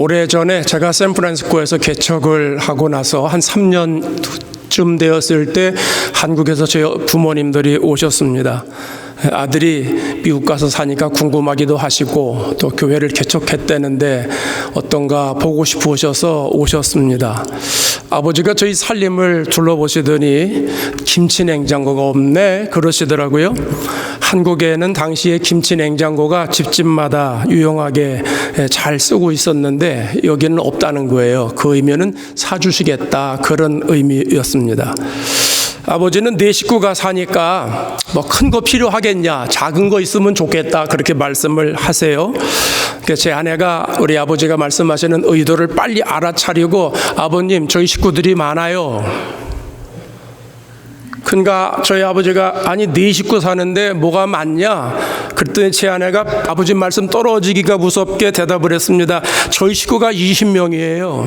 오래전에 제가 샌프란시스코에서 개척을 하고 나서 한 3년쯤 되었을 때 한국에서 제 부모님들이 오셨습니다. 아들이 미국 가서 사니까 궁금하기도 하시고 또 교회를 개척했다는데 어떤가 보고 싶으셔서 오셨습니다. 아버지가 저희 살림을 둘러보시더니 김치 냉장고가 없네 그러시더라고요. 한국에는 당시에 김치 냉장고가 집집마다 유용하게 잘 쓰고 있었는데 여기는 없다는 거예요. 그 의미는 사주시겠다 그런 의미였습니다. 아버지는 네 식구가 사니까 뭐 큰 거 필요하겠냐, 작은 거 있으면 좋겠다 그렇게 말씀을 하세요. 제 아내가 우리 아버지가 말씀하시는 의도를 빨리 알아차리고 아버님 저희 식구들이 많아요. 그러니까 저희 아버지가 아니 네 식구 사는데 뭐가 많냐 그랬더니 제 아내가 아버지 말씀 떨어지기가 무섭게 대답을 했습니다. 저희 식구가 20명이에요.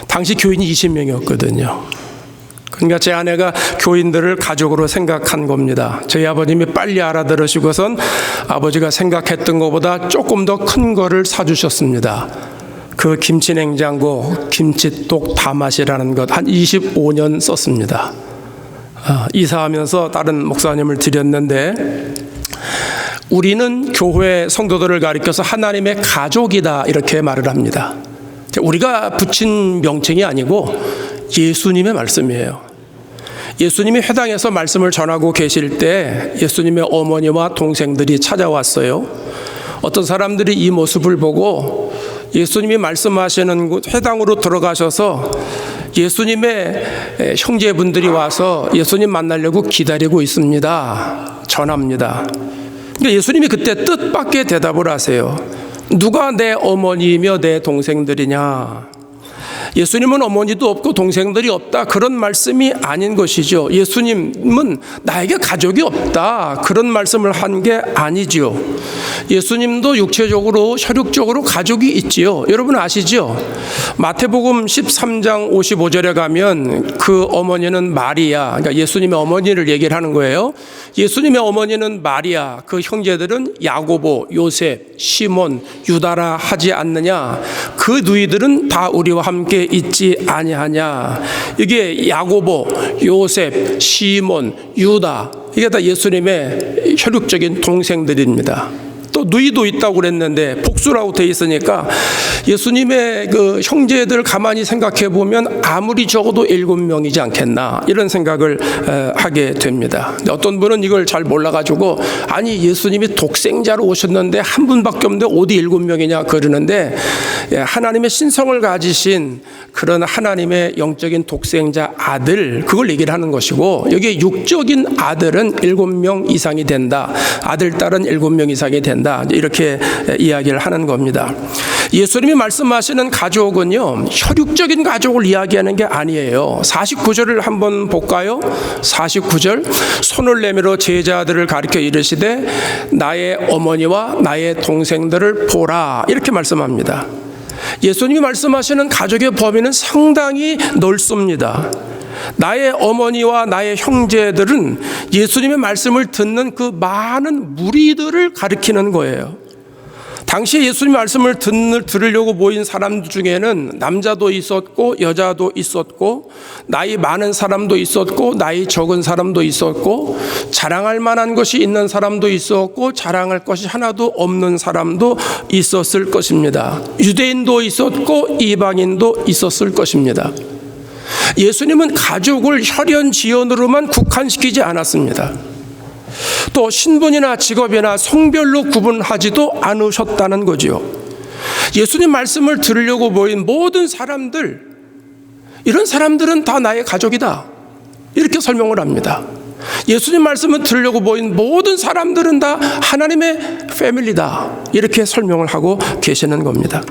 당시 교인이 20명이었거든요. 그러니까 제 아내가 교인들을 가족으로 생각한 겁니다. 저희 아버님이 빨리 알아들으시고선 아버지가 생각했던 것보다 조금 더 큰 거를 사주셨습니다. 그 김치 냉장고, 김치독 다맛이라는 것 한 25년 썼습니다. 이사하면서 다른 목사님을 드렸는데 우리는 교회 성도들을 가리켜서 하나님의 가족이다 이렇게 말을 합니다. 우리가 붙인 명칭이 아니고 예수님의 말씀이에요. 예수님이 회당에서 말씀을 전하고 계실 때 예수님의 어머니와 동생들이 찾아왔어요. 어떤 사람들이 이 모습을 보고 예수님이 말씀하시는 곳 회당으로 들어가셔서 예수님의 형제분들이 와서 예수님 만나려고 기다리고 있습니다. 전합니다. 예수님이 그때 뜻밖의 대답을 하세요. 누가 내 어머니이며 내 동생들이냐? 예수님은 어머니도 없고 동생들이 없다 그런 말씀이 아닌 것이죠. 예수님은 나에게 가족이 없다 그런 말씀을 한 게 아니지요. 예수님도 육체적으로 혈육적으로 가족이 있지요. 여러분 아시죠? 마태복음 13장 55절에 가면 그 어머니는 마리아, 그러니까 예수님의 어머니를 얘기를 하는 거예요. 예수님의 어머니는 마리아, 그 형제들은 야고보, 요셉, 시몬, 유다라 하지 않느냐? 그 누이들은 다 우리와 함께 있지 아니하냐? 이게 야고보, 요셉, 시몬, 유다 이게 다 예수님의 혈육적인 동생들입니다. 또 누이도 있다고 그랬는데 복수라고 돼 있으니까 예수님의 그 형제들 가만히 생각해 보면 아무리 적어도 7명이지 않겠나 이런 생각을 하게 됩니다. 어떤 분은 이걸 잘 몰라가지고 아니 예수님이 독생자로 오셨는데 한 분밖에 없는데 어디 7명이냐 그러는데 하나님의 신성을 가지신 그런 하나님의 영적인 독생자 아들 그걸 얘기를 하는 것이고 여기에 육적인 아들은 7명 이상이 된다. 아들 딸은 7명 이상이 된다. 이렇게 이야기를 하는 겁니다. 예수님이 말씀하시는 가족은요 혈육적인 가족을 이야기하는 게 아니에요. 49절을 한번 볼까요? 49절 손을 내밀어 제자들을 가리켜 이르시되 나의 어머니와 나의 동생들을 보라 이렇게 말씀합니다. 예수님이 말씀하시는 가족의 범위는 상당히 넓습니다. 나의 어머니와 나의 형제들은 예수님의 말씀을 듣는 그 많은 무리들을 가리키는 거예요. 당시에 예수님 말씀을 들으려고 모인 사람들 중에는 남자도 있었고 여자도 있었고 나이 많은 사람도 있었고 나이 적은 사람도 있었고 자랑할 만한 것이 있는 사람도 있었고 자랑할 것이 하나도 없는 사람도 있었을 것입니다. 유대인도 있었고 이방인도 있었을 것입니다. 예수님은 가족을 혈연지연으로만 국한시키지 않았습니다. 또 신분이나 직업이나 성별로 구분하지도 않으셨다는 거지요. 예수님 말씀을 들으려고 모인 모든 사람들, 이런 사람들은 다 나의 가족이다 이렇게 설명을 합니다. 예수님 말씀을 들으려고 모인 모든 사람들은 다 하나님의 패밀리다 이렇게 설명을 하고 계시는 겁니다.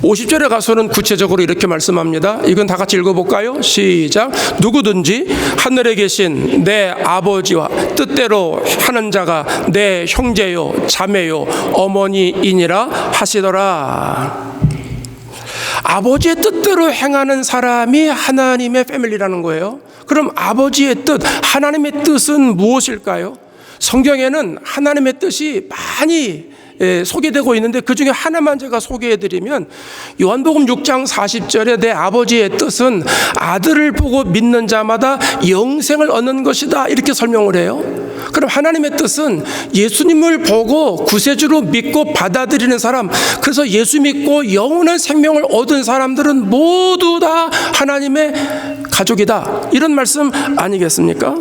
50절에 가서는 구체적으로 이렇게 말씀합니다. 이건 다 같이 읽어볼까요? 시작. 누구든지 하늘에 계신 내 아버지와 뜻대로 하는 자가 내 형제요 자매요 어머니이니라 하시더라. 아버지의 뜻대로 행하는 사람이 하나님의 패밀리라는 거예요. 그럼 아버지의 뜻, 하나님의 뜻은 무엇일까요? 성경에는 하나님의 뜻이 많이 소개되고 있는데 그중에 하나만 제가 소개해드리면 요한복음 6장 40절에 내 아버지의 뜻은 아들을 보고 믿는 자마다 영생을 얻는 것이다 이렇게 설명을 해요. 그럼 하나님의 뜻은 예수님을 보고 구세주로 믿고 받아들이는 사람, 그래서 예수 믿고 영원한 생명을 얻은 사람들은 모두 다 하나님의 가족이다, 이런 말씀 아니겠습니까?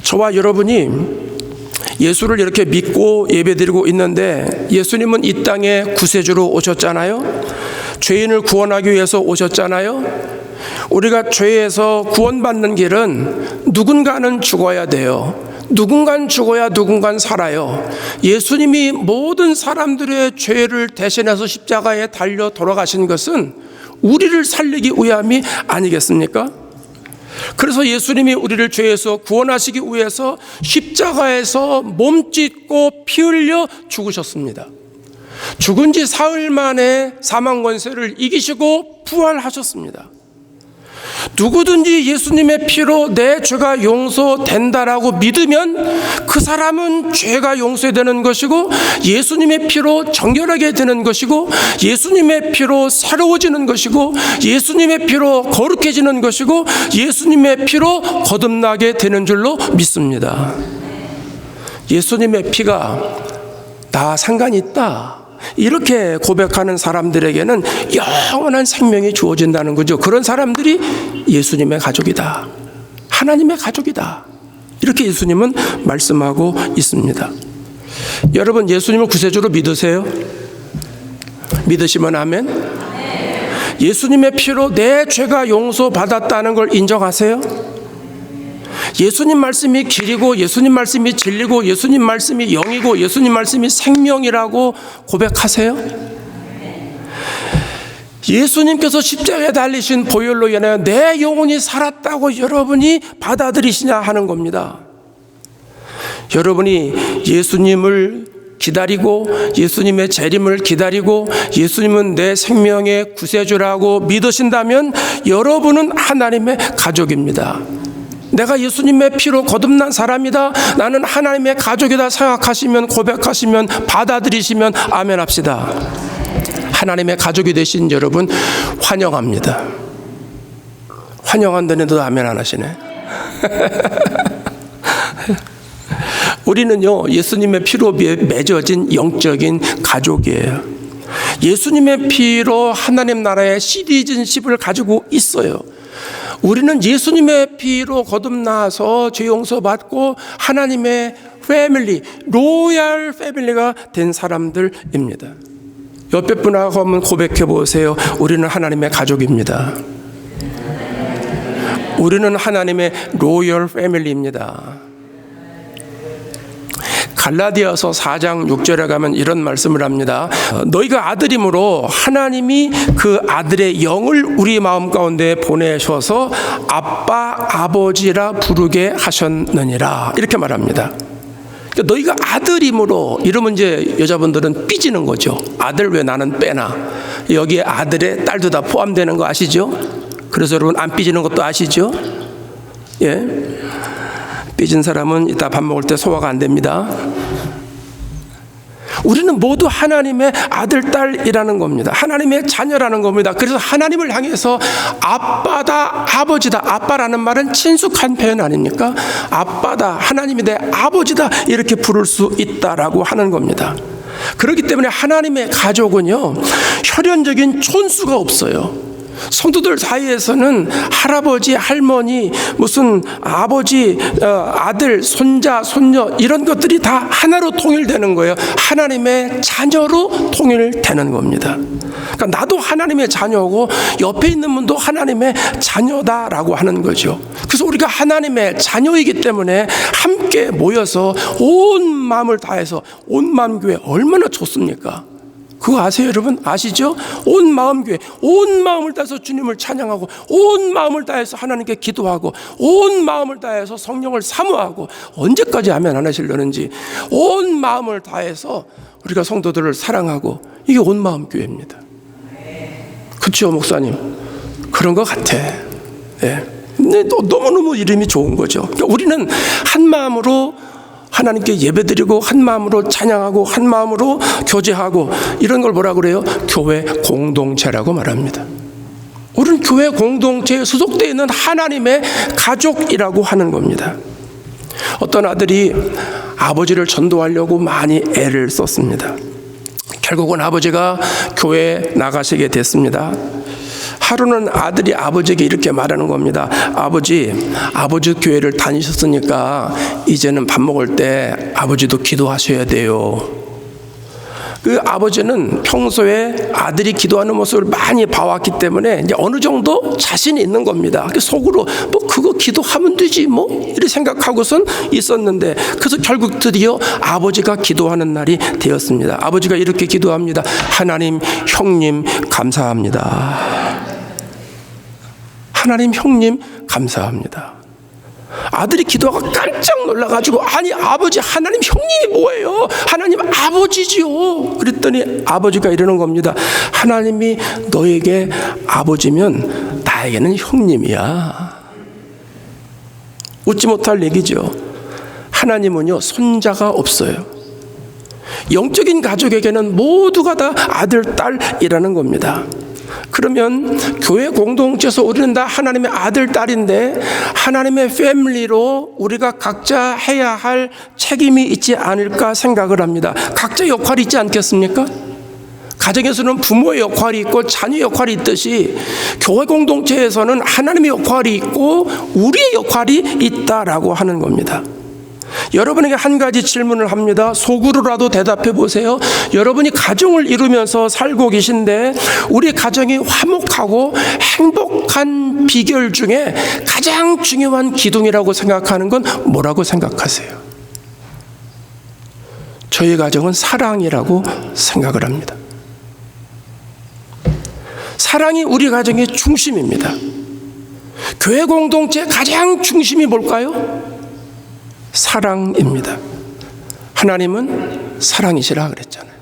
저와 여러분이 예수를 이렇게 믿고 예배드리고 있는데 예수님은 이 땅에 구세주로 오셨잖아요. 죄인을 구원하기 위해서 오셨잖아요. 우리가 죄에서 구원받는 길은 누군가는 죽어야 돼요. 누군가는 죽어야 누군가는 살아요. 예수님이 모든 사람들의 죄를 대신해서 십자가에 달려 돌아가신 것은 우리를 살리기 위함이 아니겠습니까? 그래서 예수님이 우리를 죄에서 구원하시기 위해서 십자가에서 몸짓고 피 흘려 죽으셨습니다. 죽은 지 사흘 만에 사망 권세를 이기시고 부활하셨습니다. 누구든지 예수님의 피로 내 죄가 용서된다라고 믿으면 그 사람은 죄가 용서되는 것이고 예수님의 피로 정결하게 되는 것이고 예수님의 피로 새로워지는 것이고 예수님의 피로 거룩해지는 것이고 예수님의 피로 거듭나게 되는 줄로 믿습니다. 예수님의 피가 나 상관이 있다, 이렇게 고백하는 사람들에게는 영원한 생명이 주어진다는 거죠. 그런 사람들이 예수님의 가족이다, 하나님의 가족이다, 이렇게 예수님은 말씀하고 있습니다. 여러분, 예수님을 구세주로 믿으세요? 믿으시면 아멘. 예수님의 피로 내 죄가 용서받았다는 걸 인정하세요? 예수님 말씀이 길이고 예수님 말씀이 진리고 예수님 말씀이 영이고 예수님 말씀이 생명이라고 고백하세요? 예수님께서 십자가에 달리신 보혈로 인하여 내 영혼이 살았다고 여러분이 받아들이시냐 하는 겁니다. 여러분이 예수님을 기다리고 예수님의 재림을 기다리고 예수님은 내 생명의 구세주라고 믿으신다면 여러분은 하나님의 가족입니다. 내가 예수님의 피로 거듭난 사람이다, 나는 하나님의 가족이다 생각하시면, 고백하시면, 받아들이시면 아멘 합시다. 하나님의 가족이 되신 여러분 환영합니다. 환영한다는데도 아멘 안 하시네. 우리는요, 예수님의 피로 맺어진 영적인 가족이에요. 예수님의 피로 하나님 나라의 시티즌십을 가지고 있어요. 우리는 예수님의 피로 거듭나서 죄 용서받고 하나님의 패밀리, 로얄 패밀리가 된 사람들입니다. 옆에 분하고 한번 고백해 보세요. 우리는 하나님의 가족입니다. 우리는 하나님의 로얄 패밀리입니다. 갈라디아서 4장 6절에 가면 이런 말씀을 합니다. 너희가 아들임으로 하나님이 그 아들의 영을 우리 마음 가운데 보내셔서 아빠 아버지라 부르게 하셨느니라, 이렇게 말합니다. 그러니까 너희가 아들임으로, 이러면 이제 여자분들은 삐지는 거죠. 아들 왜 나는 빼나, 여기에 아들의 딸도 다 포함되는 거 아시죠? 그래서 여러분 안 삐지는 것도 아시죠? 예. 삐진 사람은 이따 밥 먹을 때 소화가 안 됩니다. 우리는 모두 하나님의 아들, 딸이라는 겁니다. 하나님의 자녀라는 겁니다. 그래서 하나님을 향해서 아빠다, 아버지다. 아빠라는 말은 친숙한 표현 아닙니까? 아빠다, 하나님이 내 아버지다, 이렇게 부를 수 있다라고 하는 겁니다. 그렇기 때문에 하나님의 가족은요, 혈연적인 촌수가 없어요. 성도들 사이에서는 할아버지, 할머니, 무슨 아버지, 아들, 손자, 손녀, 이런 것들이 다 하나로 통일되는 거예요. 하나님의 자녀로 통일되는 겁니다. 그러니까 나도 하나님의 자녀고 옆에 있는 분도 하나님의 자녀다라고 하는 거죠. 그래서 우리가 하나님의 자녀이기 때문에 함께 모여서 온 마음을 다해서, 온 마음 교회 얼마나 좋습니까? 그거 아세요, 여러분? 아시죠? 온 마음 교회, 온 마음을 다해서 주님을 찬양하고, 온 마음을 다해서 하나님께 기도하고, 온 마음을 다해서 성령을 사모하고, 언제까지 아멘 안 하시려는지, 온 마음을 다해서 우리가 성도들을 사랑하고, 이게 온 마음 교회입니다. 그렇죠, 목사님? 그런 것 같아. 예. 근데 너무너무 이름이 좋은 거죠. 그러니까 우리는 한 마음으로 하나님께 예배드리고 한 마음으로 찬양하고 한 마음으로 교제하고 이런 걸 뭐라 그래요? 교회 공동체라고 말합니다. 우리는 교회 공동체에 소속되어 있는 하나님의 가족이라고 하는 겁니다. 어떤 아들이 아버지를 전도하려고 많이 애를 썼습니다. 결국은 아버지가 교회에 나가시게 됐습니다. 하루는 아들이 아버지에게 이렇게 말하는 겁니다. 아버지 교회를 다니셨으니까 이제는 밥 먹을 때 아버지도 기도하셔야 돼요. 그 아버지는 평소에 아들이 기도하는 모습을 많이 봐왔기 때문에 이제 어느 정도 자신이 있는 겁니다. 속으로 뭐 그거 기도하면 되지 뭐 이렇게 생각하고선 있었는데, 그래서 결국 드디어 아버지가 기도하는 날이 되었습니다. 아버지가 이렇게 기도합니다. 하나님 형님 감사합니다. 하나님 형님 감사합니다. 아들이 기도하고 깜짝 놀라가지고, 아니 아버지 하나님 형님이 뭐예요? 하나님 아버지지요. 그랬더니 아버지가 이러는 겁니다. 하나님이 너에게 아버지면 나에게는 형님이야. 웃지 못할 얘기죠. 하나님은요 손자가 없어요. 영적인 가족에게는 모두가 다 아들 딸이라는 겁니다. 그러면 교회 공동체에서 우리는 다 하나님의 아들, 딸인데 하나님의 패밀리로 우리가 각자 해야 할 책임이 있지 않을까 생각을 합니다. 각자 역할이 있지 않겠습니까? 가정에서는 부모의 역할이 있고 자녀의 역할이 있듯이 교회 공동체에서는 하나님의 역할이 있고 우리의 역할이 있다라고 하는 겁니다. 여러분에게 한 가지 질문을 합니다. 속으로라도 대답해 보세요. 여러분이 가정을 이루면서 살고 계신데 우리 가정이 화목하고 행복한 비결 중에 가장 중요한 기둥이라고 생각하는 건 뭐라고 생각하세요? 저희 가정은 사랑이라고 생각을 합니다. 사랑이 우리 가정의 중심입니다. 교회 공동체의 가장 중심이 뭘까요? 사랑입니다. 하나님은 사랑이시라 그랬잖아요.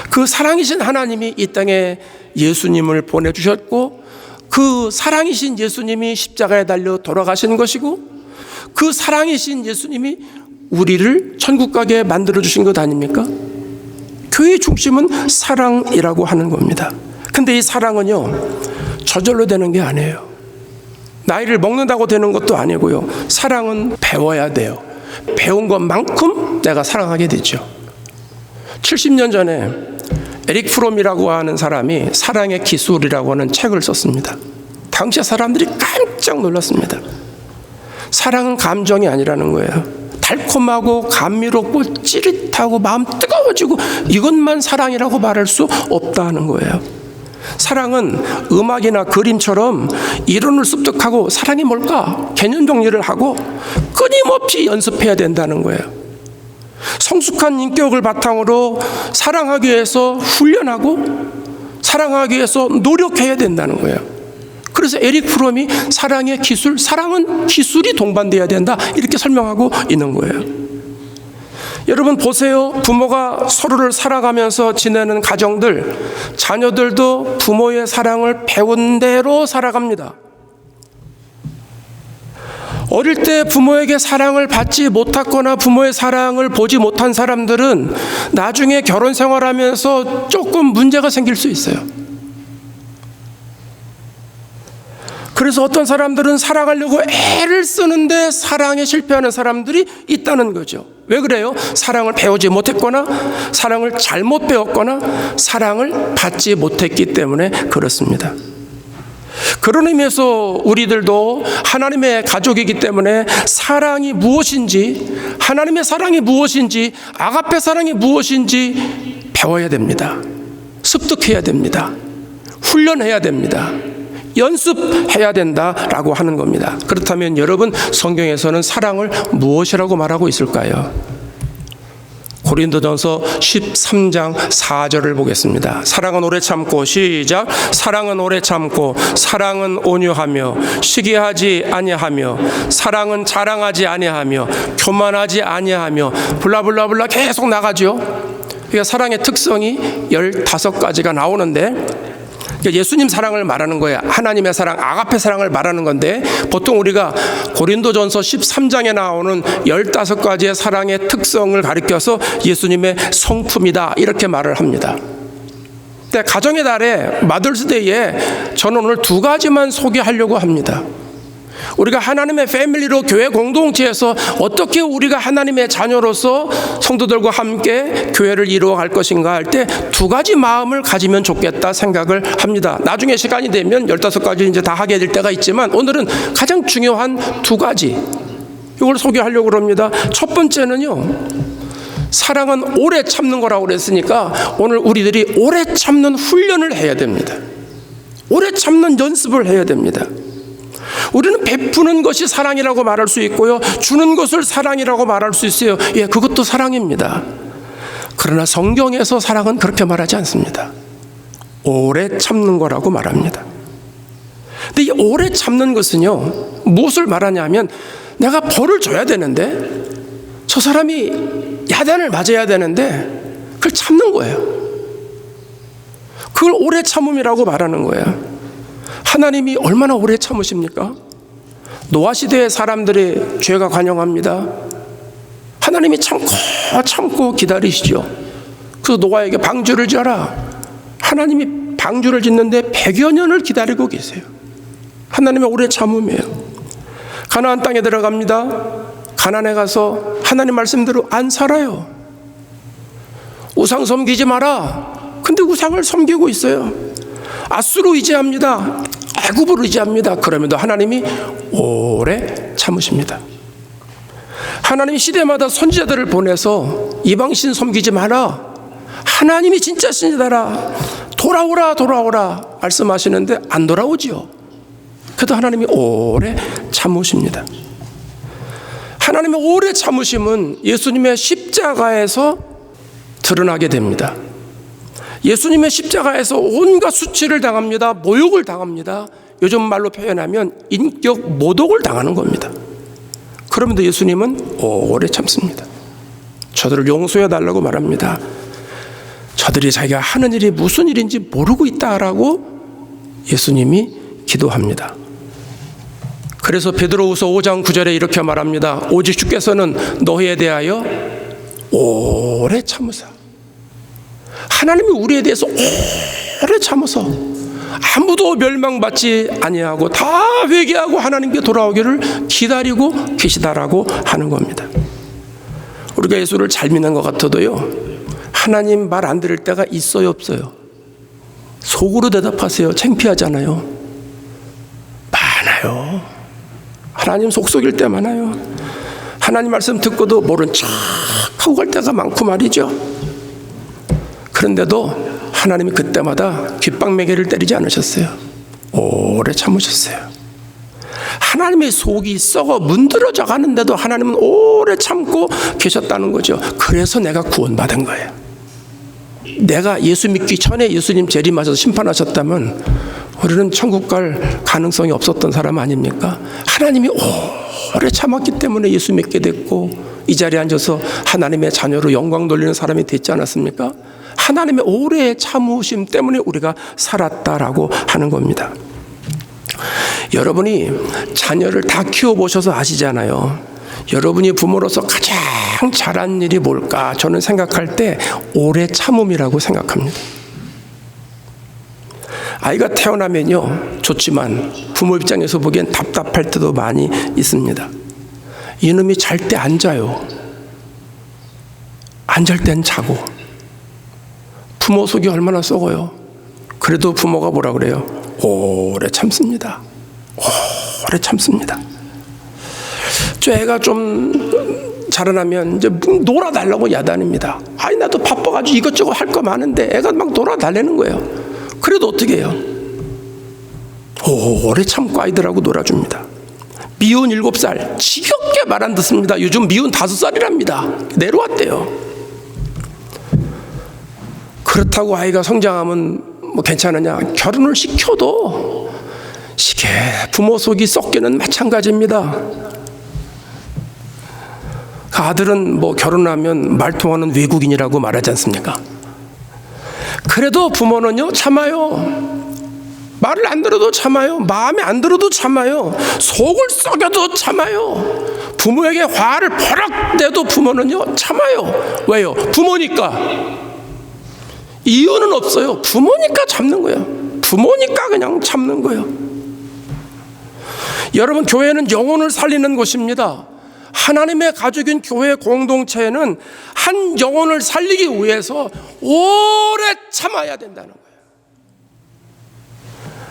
그 사랑이신 하나님이 이 땅에 예수님을 보내주셨고, 그 사랑이신 예수님이 십자가에 달려 돌아가신 것이고, 그 사랑이신 예수님이 우리를 천국 가게 만들어주신 것 아닙니까? 교회의 중심은 사랑이라고 하는 겁니다. 근데 이 사랑은요 저절로 되는 게 아니에요. 나이를 먹는다고 되는 것도 아니고요. 사랑은 배워야 돼요. 배운 것만큼 내가 사랑하게 되죠. 70년 전에 에릭 프롬이라고 하는 사람이 사랑의 기술이라고 하는 책을 썼습니다. 당시 사람들이 깜짝 놀랐습니다. 사랑은 감정이 아니라는 거예요. 달콤하고 감미롭고 찌릿하고 마음 뜨거워지고 이것만 사랑이라고 말할 수 없다는 거예요. 사랑은 음악이나 그림처럼 이론을 습득하고 사랑이 뭘까? 개념 정리를 하고 끊임없이 연습해야 된다는 거예요. 성숙한 인격을 바탕으로 사랑하기 위해서 훈련하고 사랑하기 위해서 노력해야 된다는 거예요. 그래서 에릭 프롬이 사랑의 기술, 사랑은 기술이 동반돼야 된다 이렇게 설명하고 있는 거예요. 여러분 보세요. 부모가 서로를 살아가면서 지내는 가정들, 자녀들도 부모의 사랑을 배운 대로 살아갑니다. 어릴 때 부모에게 사랑을 받지 못했거나 부모의 사랑을 보지 못한 사람들은 나중에 결혼 생활하면서 조금 문제가 생길 수 있어요. 그래서 어떤 사람들은 사랑하려고 애를 쓰는데 사랑에 실패하는 사람들이 있다는 거죠. 왜 그래요? 사랑을 배우지 못했거나 사랑을 잘못 배웠거나 사랑을 받지 못했기 때문에 그렇습니다. 그런 의미에서 우리들도 하나님의 가족이기 때문에 사랑이 무엇인지, 하나님의 사랑이 무엇인지, 아가페 사랑이 무엇인지 배워야 됩니다. 습득해야 됩니다. 훈련해야 됩니다. 연습해야 된다라고 하는 겁니다. 그렇다면 여러분, 성경에서는 사랑을 무엇이라고 말하고 있을까요? 고린도전서 13장 4절을 보겠습니다. 사랑은 오래 참고, 시작. 사랑은 오래 참고, 사랑은 온유하며, 시기하지 아니하며, 사랑은 자랑하지 아니하며, 교만하지 아니하며, 블라블라블라 계속 나가죠. 그러니까 사랑의 특성이 15가지가 나오는데, 그러니까 예수님 사랑을 말하는 거예요. 하나님의 사랑, 아가페 사랑을 말하는 건데, 보통 우리가 고린도전서 13장에 나오는 15가지의 사랑의 특성을 가리켜서 예수님의 성품이다 이렇게 말을 합니다. 근데 가정의 달에 마더스데이에 저는 오늘 2가지만 소개하려고 합니다. 우리가 하나님의 패밀리로 교회 공동체에서 어떻게 우리가 하나님의 자녀로서 성도들과 함께 교회를 이루어갈 것인가 할 때 2가지 마음을 가지면 좋겠다 생각을 합니다. 나중에 시간이 되면 15가지 이제 다 하게 될 때가 있지만 오늘은 가장 중요한 2가지 이걸 소개하려고 합니다. 첫 번째는요, 사랑은 오래 참는 거라고 그랬으니까 오늘 우리들이 오래 참는 훈련을 해야 됩니다. 오래 참는 연습을 해야 됩니다. 우리는 베푸는 것이 사랑이라고 말할 수 있고요, 주는 것을 사랑이라고 말할 수 있어요. 예, 그것도 사랑입니다. 그러나 성경에서 사랑은 그렇게 말하지 않습니다. 오래 참는 거라고 말합니다. 근데 이 오래 참는 것은요, 무엇을 말하냐면, 내가 벌을 줘야 되는데 저 사람이 야단을 맞아야 되는데 그걸 참는 거예요. 그걸 오래 참음이라고 말하는 거예요. 하나님이 얼마나 오래 참으십니까? 노아 시대의 사람들의 죄가 관영합니다. 하나님이 참고 기다리시죠. 그래서 노아에게 방주를 지어라. 하나님이 방주를 짓는데 100여 년을 기다리고 계세요. 하나님의 오래 참음이에요. 가나안 땅에 들어갑니다. 가나안에 가서 하나님 말씀대로 안 살아요. 우상 섬기지 마라. 근데 우상을 섬기고 있어요. 아수르 의지합니다. 애굽을 의지합니다. 그러면도 하나님이 오래 참으십니다. 하나님이 시대마다 선지자들을 보내서 이방신 섬기지 마라. 하나님이 진짜 신이다라. 돌아오라 말씀하시는데 안 돌아오지요. 그래도 하나님이 오래 참으십니다. 하나님의 오래 참으심은 예수님의 십자가에서 드러나게 됩니다. 예수님의 십자가에서 온갖 수치를 당합니다. 모욕을 당합니다. 요즘 말로 표현하면 인격 모독을 당하는 겁니다. 그럼에도 예수님은 오래 참습니다. 저들을 용서해 달라고 말합니다. 저들이 자기가 하는 일이 무슨 일인지 모르고 있다라고 예수님이 기도합니다. 그래서 베드로후서 5장 9절에 이렇게 말합니다. 오직 주께서는 너희에 대하여 오래 참으사. 하나님이 우리에 대해서 오래 참아서 아무도 멸망받지 아니하고 다 회개하고 하나님께 돌아오기를 기다리고 계시다라고 하는 겁니다. 우리가 예수를 잘 믿는 것 같아도요, 하나님 말 안 들을 때가 있어요, 없어요? 속으로 대답하세요. 창피하잖아요. 많아요. 하나님 속 속일 때 많아요. 하나님 말씀 듣고도 모른 척 하고 갈 때가 많고 말이죠. 그런데도 하나님이 그때마다 귓방매개를 때리지 않으셨어요. 오래 참으셨어요. 하나님의 속이 썩어 문드러져 가는데도 하나님은 오래 참고 계셨다는 거죠. 그래서 내가 구원받은 거예요. 내가 예수 믿기 전에 예수님 재림하셔서 심판하셨다면 우리는 천국 갈 가능성이 없었던 사람 아닙니까? 하나님이 오래 참았기 때문에 예수 믿게 됐고 이 자리에 앉아서 하나님의 자녀로 영광 돌리는 사람이 됐지 않았습니까? 하나님의 오래 참으심 때문에 우리가 살았다라고 하는 겁니다. 여러분이 자녀를 다 키워보셔서 아시잖아요. 여러분이 부모로서 가장 잘한 일이 뭘까? 저는 생각할 때 오래 참음이라고 생각합니다. 아이가 태어나면요, 좋지만 부모 입장에서 보기엔 답답할 때도 많이 있습니다. 이놈이 잘 때 안 자요. 안 잘 땐 자고. 부모 속이 얼마나 썩어요. 그래도 부모가 뭐라 그래요? 오래 참습니다. 오래 참습니다. 저 애가 좀 자라나면 이제 놀아달라고 야단입니다. 아이 나도 바빠가지고 이것저것 할 거 많은데 애가 막 놀아달라는 거예요. 그래도 어떻게 해요? 오래 참고 아이들하고 놀아줍니다. 미운 7살 지겹게 말 안 듣습니다. 요즘 미운 5살이랍니다. 내려왔대요. 그렇다고 아이가 성장하면 뭐 괜찮으냐? 결혼을 시켜도 시계 부모 속이 썩기는 마찬가지입니다. 그 아들은 뭐 결혼하면 말통하는 외국인이라고 말하지 않습니까? 그래도 부모는요 참아요. 말을 안 들어도 참아요. 마음에 안 들어도 참아요. 속을 썩여도 참아요. 부모에게 화를 버럭 내도 부모는요 참아요. 왜요? 부모니까. 이유는 없어요. 부모니까 참는 거예요. 부모니까 그냥 참는 거예요. 여러분, 교회는 영혼을 살리는 곳입니다. 하나님의 가족인 교회 공동체는 한 영혼을 살리기 위해서 오래 참아야 된다는 거예요.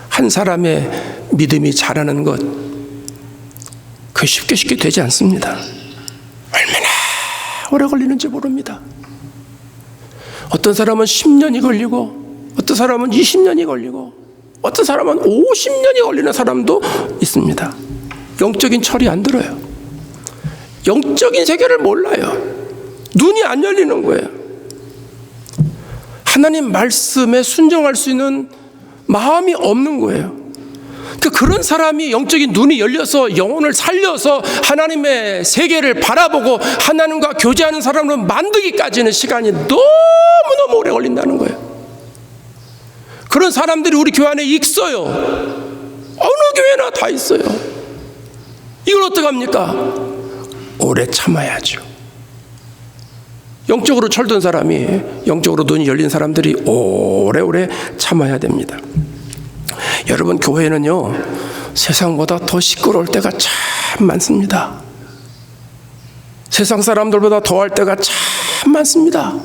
한 사람의 믿음이 자라는 것, 그 쉽게 되지 않습니다. 얼마나 오래 걸리는지 모릅니다. 어떤 사람은 10년이 걸리고, 어떤 사람은 20년이 걸리고, 어떤 사람은 50년이 걸리는 사람도 있습니다. 영적인 철이 안 들어요. 영적인 세계를 몰라요. 눈이 안 열리는 거예요. 하나님 말씀에 순종할 수 있는 마음이 없는 거예요. 그런 사람이 영적인 눈이 열려서 영혼을 살려서 하나님의 세계를 바라보고 하나님과 교제하는 사람으로 만들기까지는 시간이 너무너무 오래 걸린다는 거예요. 그런 사람들이 우리 교회 안에 있어요. 어느 교회나 다 있어요. 이걸 어떡합니까? 오래 참아야죠. 영적으로 철든 사람이, 영적으로 눈이 열린 사람들이 오래오래 참아야 됩니다. 여러분, 교회는요 세상보다 더 시끄러울 때가 참 많습니다. 세상 사람들보다 더할 때가 참 많습니다.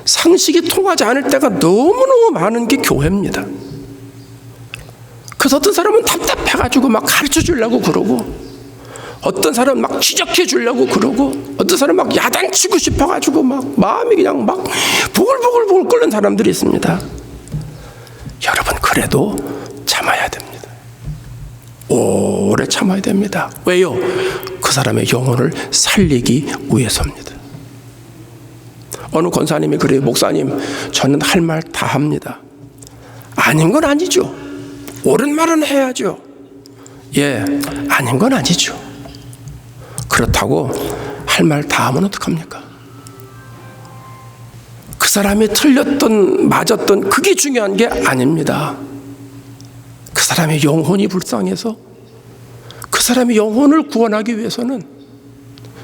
상식이 통하지 않을 때가 너무너무 많은 게 교회입니다. 그래서 어떤 사람은 답답해가지고 막 가르쳐 주려고 그러고, 어떤 사람은 막 지적해 주려고 그러고, 어떤 사람은 막 야단치고 싶어가지고 막 마음이 그냥 막 부글부글 끓는 사람들이 있습니다. 여러분, 그래도 참아야 됩니다. 오래 참아야 됩니다. 왜요? 그 사람의 영혼을 살리기 위해서입니다. 어느 권사님이 그래요. 목사님, 저는 할 말 다 합니다. 아닌 건 아니죠. 옳은 말은 해야죠. 예, 아닌 건 아니죠. 그렇다고 할 말 다 하면 어떡합니까? 그 사람이 틀렸던 맞았던 그게 중요한 게 아닙니다. 그 사람의 영혼이 불쌍해서 그 사람의 영혼을 구원하기 위해서는,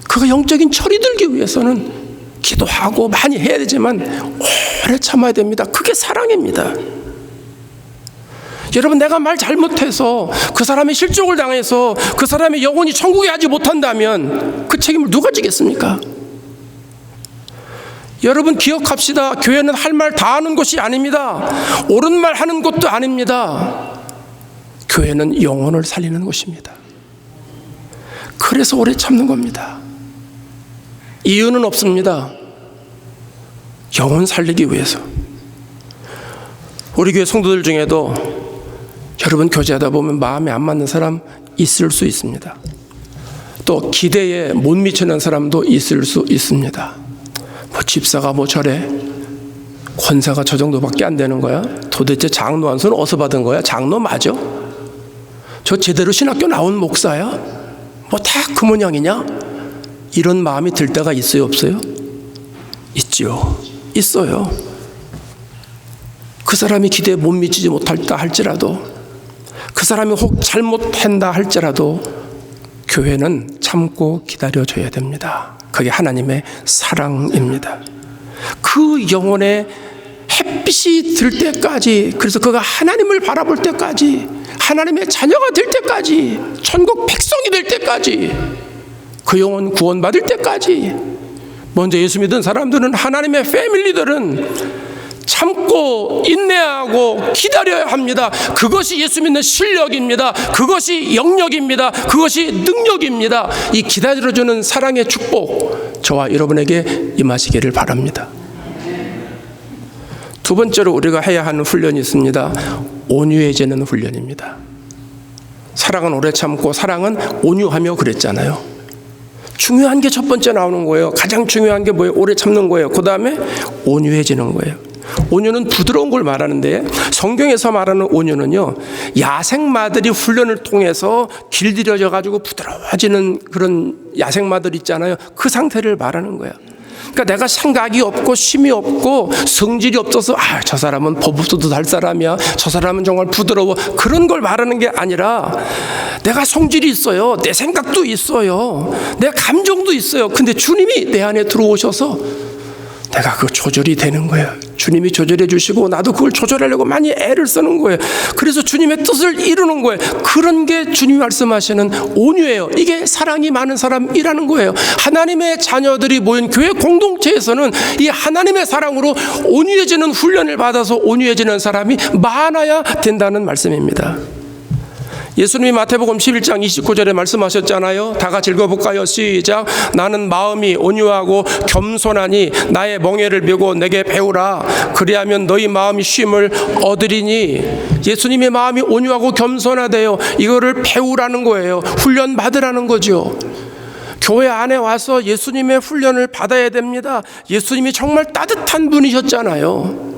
그가 영적인 철이 들기 위해서는 기도하고 많이 해야 되지만 오래 참아야 됩니다. 그게 사랑입니다. 여러분, 내가 말 잘못해서 그 사람이 실족을 당해서 그 사람의 영혼이 천국에 가지 못한다면 그 책임을 누가 지겠습니까? 여러분, 기억합시다. 교회는 할 말 다 하는 곳이 아닙니다. 옳은 말 하는 곳도 아닙니다. 교회는 영혼을 살리는 곳입니다. 그래서 오래 참는 겁니다. 이유는 없습니다. 영혼 살리기 위해서. 우리 교회 성도들 중에도 여러분, 교제하다 보면 마음에 안 맞는 사람 있을 수 있습니다. 또 기대에 못 미치는 사람도 있을 수 있습니다. 뭐 집사가 뭐 저래, 권사가 저 정도밖에 안 되는 거야? 도대체 장로 안수는 어디서 받은 거야? 장로 맞아? 저 제대로 신학교 나온 목사야? 뭐 다 그 모양이냐? 이런 마음이 들 때가 있어요, 없어요? 있죠. 있어요. 그 사람이 기대에 못 미치지 못할다 할지라도, 그 사람이 혹 잘못한다 할지라도 교회는 참고 기다려줘야 됩니다. 그게 하나님의 사랑입니다. 그 영혼의 햇빛이 들 때까지, 그래서 그가 하나님을 바라볼 때까지, 하나님의 자녀가 될 때까지, 천국 백성이 될 때까지, 그 영혼 구원받을 때까지, 먼저 예수 믿은 사람들은, 하나님의 패밀리들은 참고 인내하고 기다려야 합니다. 그것이 예수 믿는 실력입니다. 그것이 영역입니다. 그것이 능력입니다. 이 기다려주는 사랑의 축복, 저와 여러분에게 임하시기를 바랍니다. 두 번째로 우리가 해야 하는 훈련이 있습니다. 온유해지는 훈련입니다. 사랑은 오래 참고 사랑은 온유하며 그랬잖아요. 중요한 게 첫 번째 나오는 거예요. 가장 중요한 게 뭐예요? 오래 참는 거예요. 그 다음에 온유해지는 거예요. 온유는 부드러운 걸 말하는데, 성경에서 말하는 온유는요, 야생마들이 훈련을 통해서 길들여져 가지고 부드러워지는 그런 야생마들 있잖아요. 그 상태를 말하는 거예요. 그러니까 내가 생각이 없고 쉼이 없고 성질이 없어서 저 사람은 법없어도 살 사람이야, 저 사람은 정말 부드러워, 그런 걸 말하는 게 아니라 내가 성질이 있어요, 내 생각도 있어요, 내 감정도 있어요. 근데 주님이 내 안에 들어오셔서 내가 그 조절이 되는 거예요. 주님이 조절해 주시고 나도 그걸 조절하려고 많이 애를 쓰는 거예요. 그래서 주님의 뜻을 이루는 거예요. 그런 게 주님이 말씀하시는 온유예요. 이게 사랑이 많은 사람이라는 거예요. 하나님의 자녀들이 모인 교회 공동체에서는 이 하나님의 사랑으로 온유해지는 훈련을 받아서 온유해지는 사람이 많아야 된다는 말씀입니다. 예수님이 마태복음 11장 29절에 말씀하셨잖아요. 다 같이 읽어볼까요? 시작. 나는 마음이 온유하고 겸손하니 나의 멍에를 메고 내게 배우라. 그리하면 너희 마음이 쉼을 얻으리니. 예수님의 마음이 온유하고 겸손하대요. 이거를 배우라는 거예요. 훈련 받으라는 거죠. 교회 안에 와서 예수님의 훈련을 받아야 됩니다. 예수님이 정말 따뜻한 분이셨잖아요.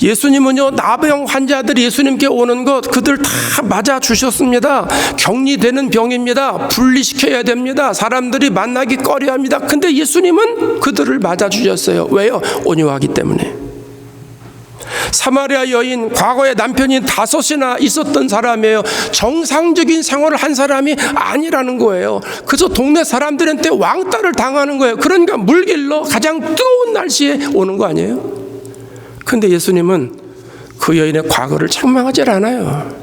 예수님은요, 나병 환자들이 예수님께 오는 것 그들 다 맞아 주셨습니다. 격리되는 병입니다. 분리시켜야 됩니다. 사람들이 만나기 꺼려합니다. 근데 예수님은 그들을 맞아 주셨어요. 왜요? 온유하기 때문에. 사마리아 여인, 과거에 남편이 5이나 있었던 사람이에요. 정상적인 생활을 한 사람이 아니라는 거예요. 그래서 동네 사람들한테 왕따를 당하는 거예요. 그러니까 물길로 가장 뜨거운 날씨에 오는 거 아니에요? 근데 예수님은 그 여인의 과거를 책망하지 않아요.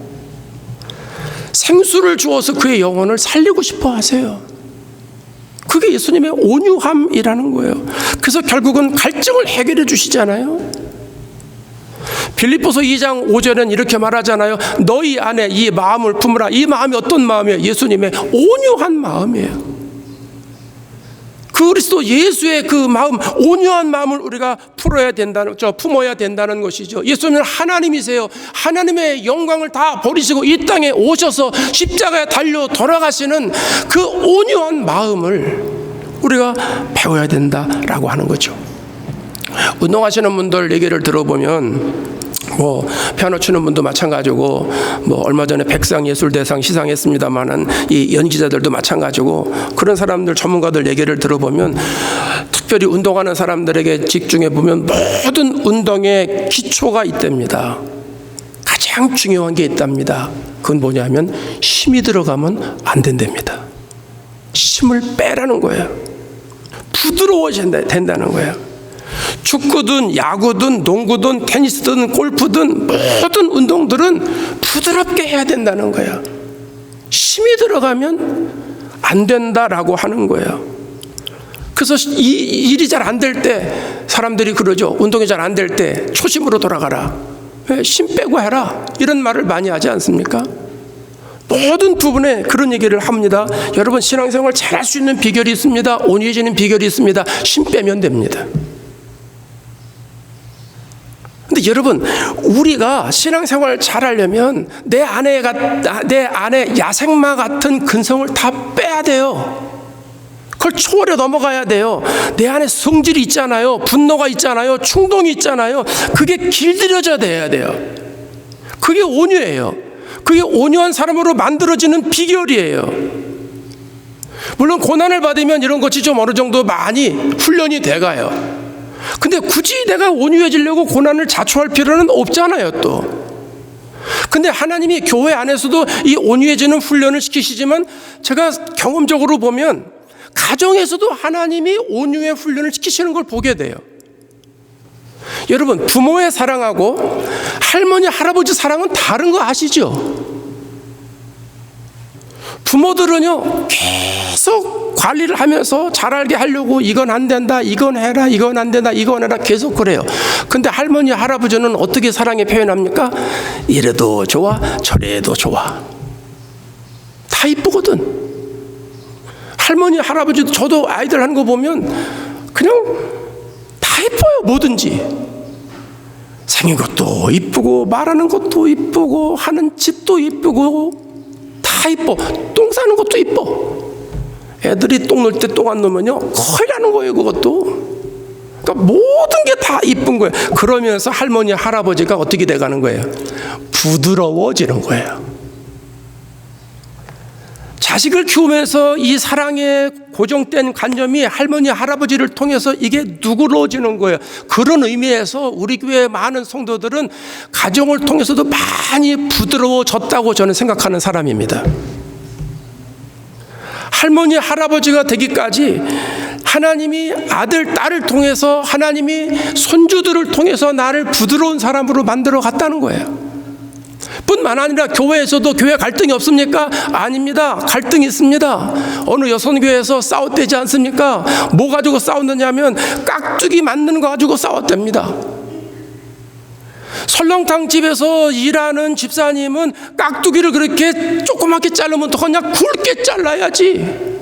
생수를 주어서 그의 영혼을 살리고 싶어 하세요. 그게 예수님의 온유함이라는 거예요. 그래서 결국은 갈증을 해결해 주시잖아요. 빌립보서 2장 5절은 이렇게 말하잖아요. 너희 안에 이 마음을 품으라. 이 마음이 어떤 마음이에요? 예수님의 온유한 마음이에요. 그리스도 예수의 그 마음, 온유한 마음을 우리가 품어야 된다는 것이죠. 예수님은 하나님이세요. 하나님의 영광을 다 버리시고 이 땅에 오셔서 십자가에 달려 돌아가시는 그 온유한 마음을 우리가 배워야 된다라고 하는 거죠. 운동하시는 분들 얘기를 들어보면 피아노 치는 분도 마찬가지고 얼마 전에 백상예술대상 시상했습니다마는 이 연기자들도 마찬가지고 그런 사람들 전문가들 얘기를 들어보면 특별히 운동하는 사람들에게 집중해 보면 모든 운동에 기초가 있답니다. 가장 중요한 게 있답니다. 그건 뭐냐면 힘이 들어가면 안 된답니다. 힘을 빼라는 거예요. 부드러워져야 된다는 거예요. 축구든 야구든 농구든 테니스든 골프든 모든 운동들은 부드럽게 해야 된다는 거예요. 힘이 들어가면 안 된다라고 하는 거예요. 그래서 이 일이 잘 안 될 때 사람들이 그러죠. 운동이 잘 안 될 때 초심으로 돌아가라. 힘 빼고 해라. 이런 말을 많이 하지 않습니까? 모든 부분에 그런 얘기를 합니다. 여러분, 신앙생활 잘할 수 있는 비결이 있습니다. 온유해지는 비결이 있습니다. 힘 빼면 됩니다. 근데 여러분, 우리가 신앙생활 잘하려면 내 안에 야생마 같은 근성을 다 빼야 돼요. 그걸 초월해 넘어가야 돼요. 내 안에 성질이 있잖아요. 분노가 있잖아요. 충동이 있잖아요. 그게 길들여져야 돼요. 그게 온유예요. 그게 온유한 사람으로 만들어지는 비결이에요. 물론 고난을 받으면 이런 것이 좀 어느 정도 많이 훈련이 돼가요. 근데 굳이 내가 온유해지려고 고난을 자초할 필요는 없잖아요, 또. 근데 하나님이 교회 안에서도 이 온유해지는 훈련을 시키시지만 제가 경험적으로 보면 가정에서도 하나님이 온유의 훈련을 시키시는 걸 보게 돼요. 여러분, 부모의 사랑하고 할머니, 할아버지 사랑은 다른 거 아시죠? 부모들은요, 계속 관리를 하면서 잘 알게 하려고 이건 안 된다, 이건 해라, 이건 안 된다, 이건 해라 계속 그래요. 근데 할머니, 할아버지는 어떻게 사랑에 표현합니까? 이래도 좋아, 저래도 좋아. 다 이쁘거든. 할머니, 할아버지도 저도 아이들 하는 거 보면 그냥 다 이뻐요, 뭐든지. 생긴 것도 이쁘고 말하는 것도 이쁘고 하는 짓도 이쁘고 다 이뻐. 똥 싸는 것도 이뻐. 애들이 똥 넣을 때 똥 안 넣으면요 큰일 나는 거예요, 그것도. 그러니까 모든 게 다 이쁜 거예요. 그러면서 할머니, 할아버지가 어떻게 돼가는 거예요? 부드러워지는 거예요. 자식을 키우면서 이 사랑의 고정된 관념이 할머니, 할아버지를 통해서 이게 누그러지는 거예요. 그런 의미에서 우리 교회 많은 성도들은 가정을 통해서도 많이 부드러워졌다고 저는 생각하는 사람입니다. 할머니, 할아버지가 되기까지 하나님이 아들, 딸을 통해서, 하나님이 손주들을 통해서 나를 부드러운 사람으로 만들어 갔다는 거예요. 뿐만 아니라 교회에서도 교회 갈등이 없습니까? 아닙니다. 갈등이 있습니다. 어느 여선교회에서 싸웠대지 않습니까? 뭐 가지고 싸웠느냐 하면 깍두기 만드는 거 가지고 싸웠답니다. 설렁탕 집에서 일하는 집사님은 깍두기를 그렇게 조그맣게 자르면 더 그냥 굵게 잘라야지.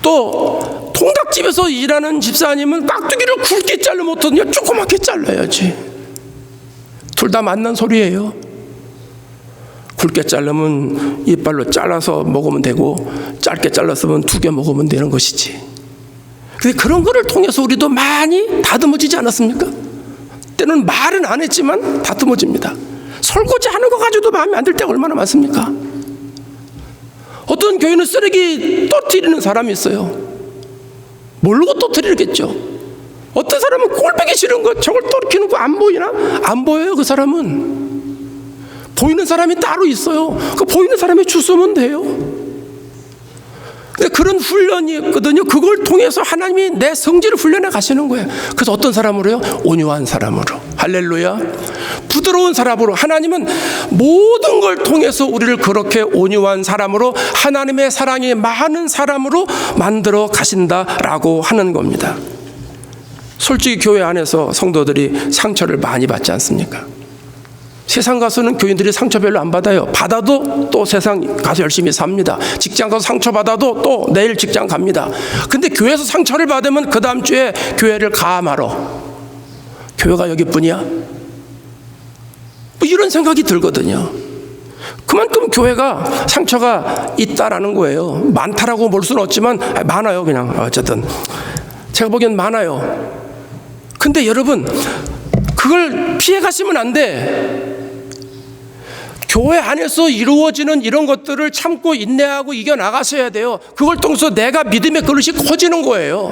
또 통닭집에서 일하는 집사님은 깍두기를 굵게 자르면 어떠냐, 조그맣게 잘라야지. 둘 다 맞는 소리예요. 굵게 자르면 이빨로 잘라서 먹으면 되고, 짧게 잘랐으면 2개 먹으면 되는 것이지. 근데 그런 거를 통해서 우리도 많이 다듬어지지 않았습니까? 때는 말은 안 했지만 다듬어집니다. 설거지 하는 거 가지고도 마음에 안 들 때가 얼마나 많습니까? 어떤 교회는 쓰레기 떠뜨리는 사람이 있어요. 모르고 떠뜨리겠죠. 어떤 사람은 꼴보기 싫은 거, 저걸 떨어뜨리는 거 안 보이나? 안 보여요. 그 사람은 보이는 사람이 따로 있어요. 그 보이는 사람이 주소면 돼요. 근데 그런 훈련이 있거든요. 그걸 통해서 하나님이 내 성질을 훈련해 가시는 거예요. 그래서 어떤 사람으로요? 온유한 사람으로. 할렐루야. 부드러운 사람으로. 하나님은 모든 걸 통해서 우리를 그렇게 온유한 사람으로, 하나님의 사랑이 많은 사람으로 만들어 가신다라고 하는 겁니다. 솔직히 교회 안에서 성도들이 상처를 많이 받지 않습니까? 세상 가서는 교인들이 상처 별로 안 받아요. 받아도 또 세상 가서 열심히 삽니다. 직장 가서 상처 받아도 또 내일 직장 갑니다. 근데 교회에서 상처를 받으면 그 다음 주에 교회를 감하러, 교회가 여기뿐이야? 뭐 이런 생각이 들거든요. 그만큼 교회가 상처가 있다라는 거예요. 많다라고 볼 수는 없지만 많아요. 그냥 어쨌든 제가 보기엔 많아요. 근데 여러분, 그걸 피해 가시면 안 돼. 교회 안에서 이루어지는 이런 것들을 참고 인내하고 이겨나가셔야 돼요. 그걸 통해서 내가 믿음의 그릇이 커지는 거예요.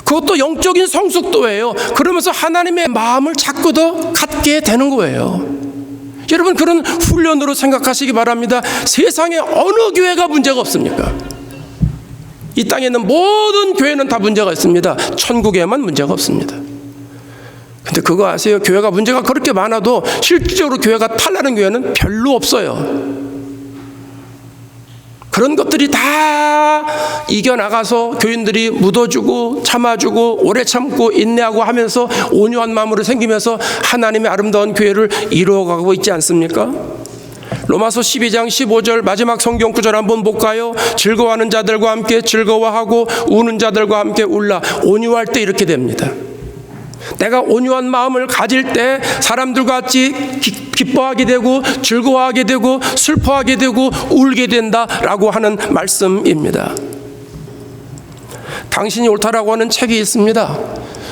그것도 영적인 성숙도예요. 그러면서 하나님의 마음을 자꾸 더 갖게 되는 거예요. 여러분, 그런 훈련으로 생각하시기 바랍니다. 세상에 어느 교회가 문제가 없습니까? 이 땅에 있는 모든 교회는 다 문제가 있습니다. 천국에만 문제가 없습니다. 근데 그거 아세요? 교회가 문제가 그렇게 많아도 실질적으로 교회가 탈나는 교회는 별로 없어요. 그런 것들이 다 이겨나가서 교인들이 묻어주고 참아주고 오래 참고 인내하고 하면서 온유한 마음으로 생기면서 하나님의 아름다운 교회를 이루어가고 있지 않습니까? 로마서 12장 15절 마지막 성경 구절 한번 볼까요? 즐거워하는 자들과 함께 즐거워하고 우는 자들과 함께 울라. 온유할 때 이렇게 됩니다. 내가 온유한 마음을 가질 때 사람들과 같이 기뻐하게 되고 즐거워하게 되고 슬퍼하게 되고 울게 된다라고 하는 말씀입니다. 당신이 옳다라고 하는 책이 있습니다.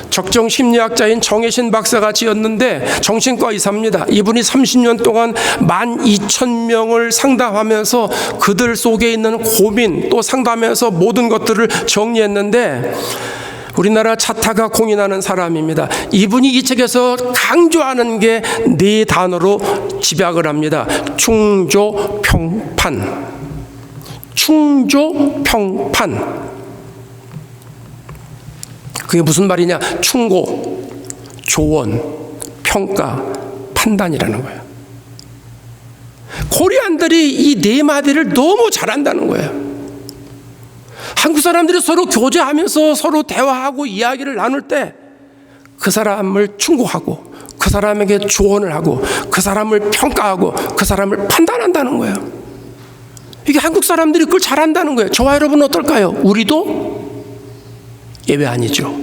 적정 심리학자인 정혜신 박사가 지었는데 정신과 의사입니다. 이분이 30년 동안 12,000명을 상담하면서 그들 속에 있는 고민 또 상담하면서 모든 것들을 정리했는데 우리나라 차타가 공인하는 사람입니다. 이분이 이 책에서 강조하는 게 4단어로 집약을 합니다. 충조평판. 충조평판. 그게 무슨 말이냐? 충고, 조언, 평가, 판단이라는 거예요. 코리안들이 이 4마디를 너무 잘한다는 거예요. 한국 사람들이 서로 교제하면서 서로 대화하고 이야기를 나눌 때 그 사람을 충고하고 그 사람에게 조언을 하고 그 사람을 평가하고 그 사람을 판단한다는 거예요. 이게 한국 사람들이 그걸 잘한다는 거예요. 저와 여러분은 어떨까요? 우리도 예외 아니죠.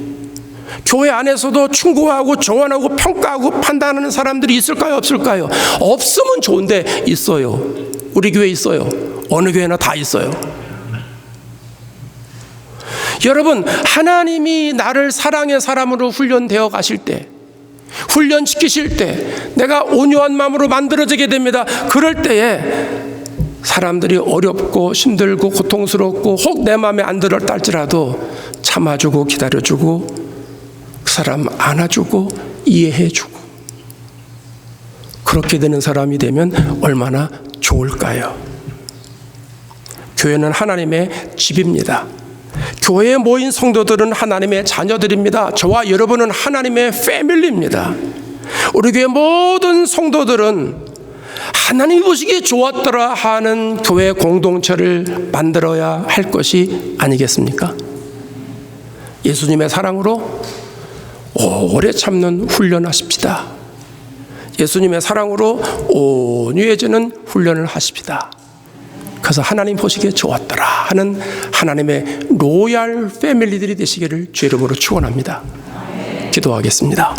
교회 안에서도 충고하고 조언하고 평가하고 판단하는 사람들이 있을까요? 없을까요? 없으면 좋은데 있어요. 우리 교회 있어요. 어느 교회나 다 있어요. 여러분, 하나님이 나를 사랑의 사람으로 훈련되어 가실 때, 훈련시키실 때 내가 온유한 마음으로 만들어지게 됩니다. 그럴 때에 사람들이 어렵고 힘들고 고통스럽고 혹 내 마음에 안 들었다 할지라도 참아주고 기다려주고 그 사람 안아주고 이해해주고 그렇게 되는 사람이 되면 얼마나 좋을까요? 교회는 하나님의 집입니다. 교회에 모인 성도들은 하나님의 자녀들입니다. 저와 여러분은 하나님의 패밀리입니다. 우리 교회 모든 성도들은 하나님이 보시기에 좋았더라 하는 교회 공동체를 만들어야 할 것이 아니겠습니까? 예수님의 사랑으로 오래 참는 훈련하십시다. 예수님의 사랑으로 온유해지는 훈련을 하십시다. 그래서 하나님 보시기에 좋았더라 하는 하나님의 로얄 패밀리들이 되시기를 주의 이름으로 축원합니다. 기도하겠습니다.